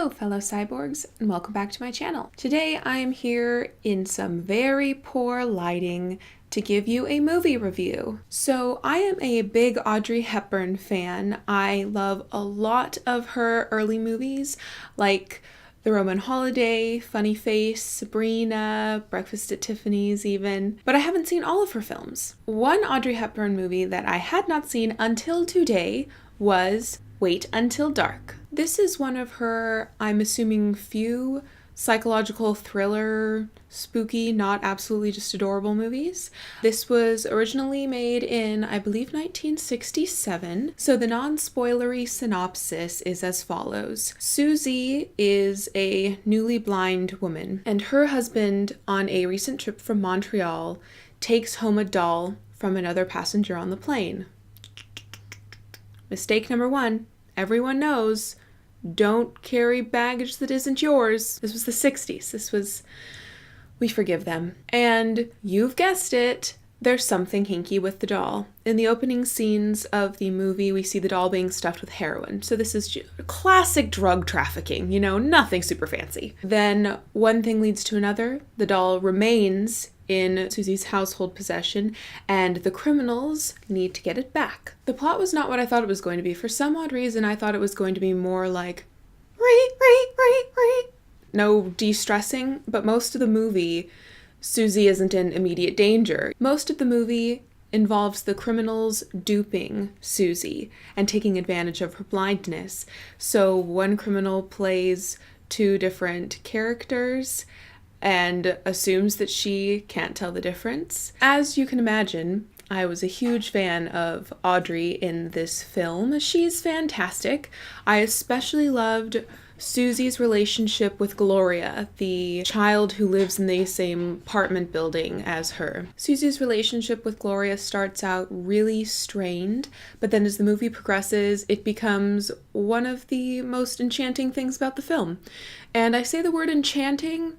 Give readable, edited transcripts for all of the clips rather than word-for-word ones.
Hello fellow cyborgs and welcome back to my channel. Today I am here in some very poor lighting to give you a movie review. So I am a big Audrey Hepburn fan. I love a lot of her early movies like The Roman Holiday, Funny Face, Sabrina, Breakfast at Tiffany's even, but I haven't seen all of her films. One Audrey Hepburn movie that I had not seen until today was Wait Until Dark. This is one of her, I'm assuming, few psychological thriller, spooky, not absolutely just adorable movies. This was originally made in, I believe, 1967. So the non-spoilery synopsis is as follows. Susie is a newly blind woman, and her husband, on a recent trip from Montreal, takes home a doll from another passenger on the plane. Mistake number one. Everyone knows, don't carry baggage that isn't yours. This was the 60s. We forgive them. And you've guessed it, there's something hinky with the doll. In the opening scenes of the movie, we see the doll being stuffed with heroin. So this is classic drug trafficking, nothing super fancy. Then one thing leads to another. The doll remains in Susie's household possession, and the criminals need to get it back. The plot was not what I thought it was going to be. For some odd reason, I thought it was going to be more like, no de-stressing, but most of the movie, Susie isn't in immediate danger. Most of the movie involves the criminals duping Susie and taking advantage of her blindness. So one criminal plays two different characters and assumes that she can't tell the difference. As you can imagine, I was a huge fan of Audrey in this film. She's fantastic. I especially loved Susie's relationship with Gloria, the child who lives in the same apartment building as her. Susie's relationship with Gloria starts out really strained, but then as the movie progresses, it becomes one of the most enchanting things about the film. And I say the word enchanting,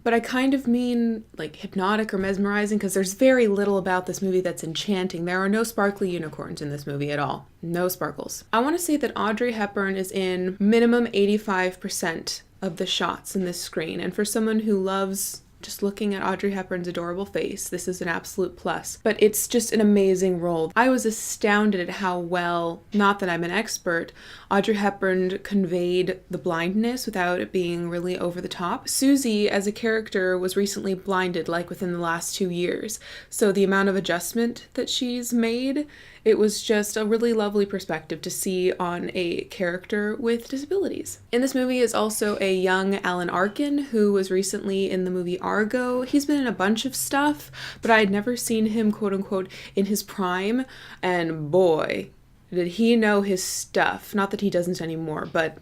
but I kind of mean like hypnotic or mesmerizing, because there's very little about this movie that's enchanting. There are no sparkly unicorns in this movie at all. No sparkles. I want to say that Audrey Hepburn is in minimum 85% of the shots in this screen. And for someone who loves just looking at Audrey Hepburn's adorable face, this is an absolute plus. But it's just an amazing role. I was astounded at how well, not that I'm an expert, Audrey Hepburn conveyed the blindness without it being really over the top. Susie, as a character, was recently blinded, like within the last 2 years. So the amount of adjustment that she's made, it was just a really lovely perspective to see on a character with disabilities. In this movie is also a young Alan Arkin, who was recently in the movie Argo. He's been in a bunch of stuff, but I had never seen him, quote unquote, in his prime, and boy, did he know his stuff. Not that he doesn't anymore, but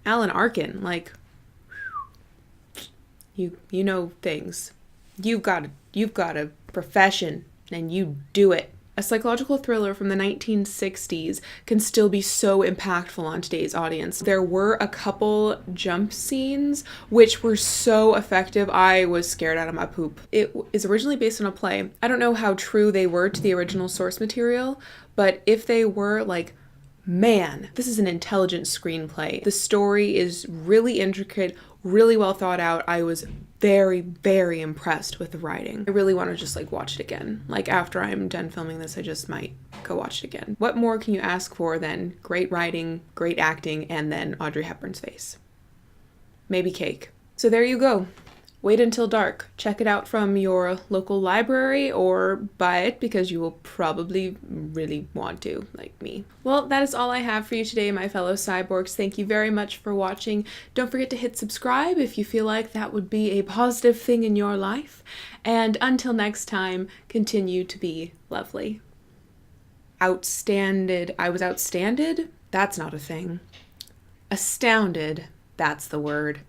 Alan Arkin, you know things. You've got a profession and you do it. A psychological thriller from the 1960s can still be so impactful on today's audience. There were a couple jump scenes which were so effective, I was scared out of my poop. It is originally based on a play. I don't know how true they were to the original source material, but if they were, man, this is an intelligent screenplay. The story is really intricate, really well thought out. I was very, very impressed with the writing. I really want to just watch it again. After I'm done filming this, I just might go watch it again. What more can you ask for than great writing, great acting, and then Audrey Hepburn's face? Maybe cake. So there you go. Wait Until Dark. Check it out from your local library or buy it because you will probably really want to, like me. Well, that is all I have for you today, my fellow cyborgs. Thank you very much for watching. Don't forget to hit subscribe if you feel like that would be a positive thing in your life. And until next time, continue to be lovely. Outstanded. I was outstanded? That's not a thing. Astounded. That's the word.